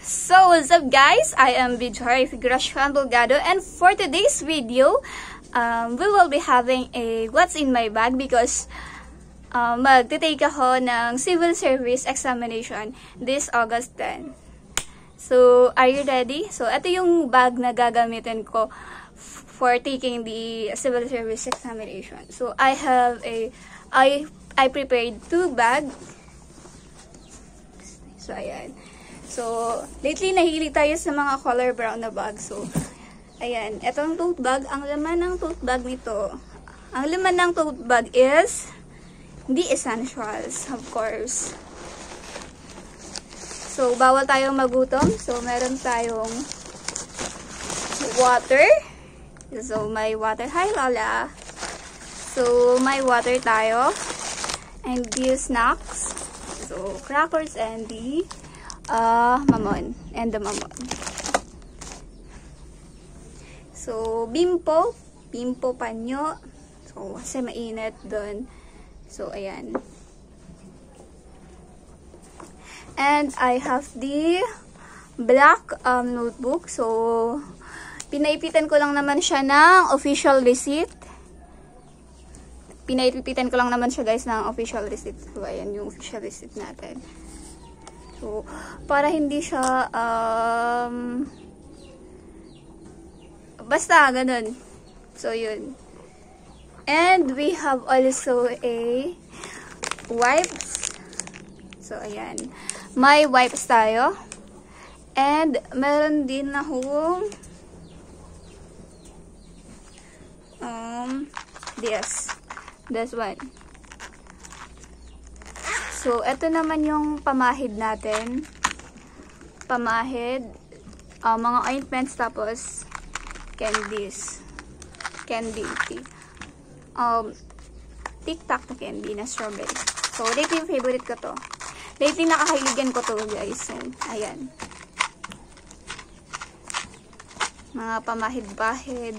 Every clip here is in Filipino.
So, what's up guys? I am Victoria Figuracion Delgado, and for today's video, we will be having a what's in my bag because magte-take ako ng civil service examination this August 10. So, are you ready? So, ito yung bag na gagamitin ko for taking the civil service examination. So, I prepared 2 bags. So, ayan. So, lately, nahilig tayo sa mga color brown na bag. So, ayan. Itong tote bag, ang laman ng tote bag nito, ang laman ng tote bag is the essentials, of course. So, bawal tayong magutom. So, meron tayong water. So, may water. Hi, Lola. So, may water tayo. And these snacks. So, crackers and the mamon. And the mamon. So, bimpo. Bimpo panyo. So, kasi mainit dun. So, ayan. And I have the black notebook. So, pinaipitan ko lang naman siya ng official receipt. Pinaipitan ko lang naman siya guys ng official receipt. So, ayan yung official receipt natin. So, para hindi siya, basta, ganun. So, yun. And we have also a wipes. So, ayan. May wipes tayo. And, meron din akong this one. So, ito naman yung pamahid natin. Pamahid. Mga ointments, tapos candies. Candy. Tic-tac na candy na strawberry. So, lately yung favorite ko to. Lately, nakakahiligan ko to, guys. So, ayan. Mga pamahid-bahid.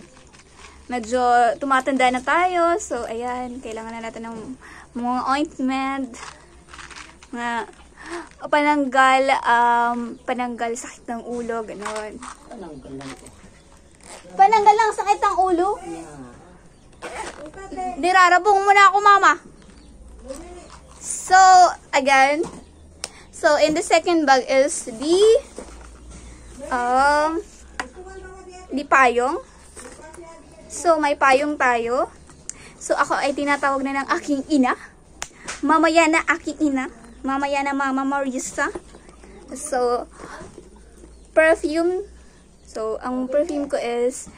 Medyo tumatanda na tayo. So, ayan. Kailangan na natin ng mga ointment. Mga pananggal sakit ng ulo. Ganon. Pananggal lang sakit ng ulo? Nirarabong mo na ako, mama. So, again. So, in the second bag is the payong. So, may payong tayo. So, ako ay tinatawag na ng aking ina. Mamaya na aking ina. Mamaya na Mama Marisa. So, perfume. So, ang perfume ko is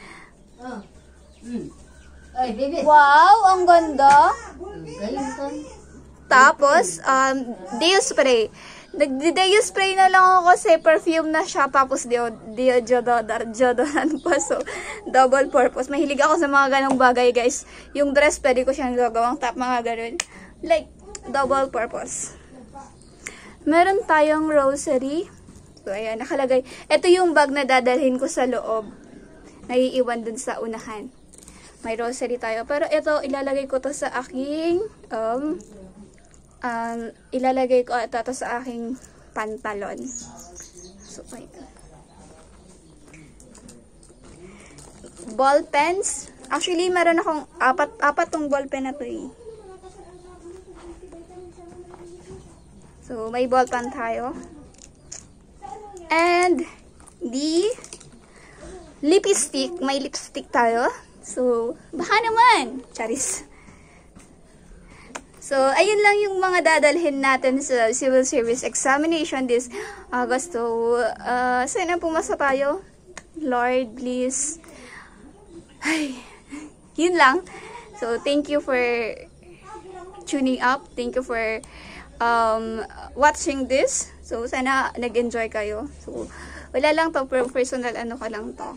wow, ang ganda. Tapos, deo spray. Nag-deo spray na lang ako kasi perfume na siya. Tapos, deodorant pa. So, double purpose. Mahilig ako sa mga ganong bagay, guys. Yung dress, pwede ko siyang gagawang top, mga ganun. Like, double purpose. Meron tayong rosary. So, ayan, nakalagay. Ito yung bag na dadalhin ko sa loob. Naiiwan dun sa unahan. May rosary tayo. Pero ito, ilalagay ko to sa aking, ilalagay ko ito sa aking pantalon. So, ayan. Ball pens. Actually, meron akong apat tong ball pen na to eh. So, may ball pen tayo. And, the lipstick. May lipstick tayo. So, baka naman. Charis. So, ayun lang yung mga dadalhin natin sa civil service examination this August. So, sana pumasa tayo. Lord, please. Ay, yun lang. So, thank you for tuning up. Thank you for watching this. So, sana nag-enjoy kayo. So, wala lang to, personal ano ka lang to.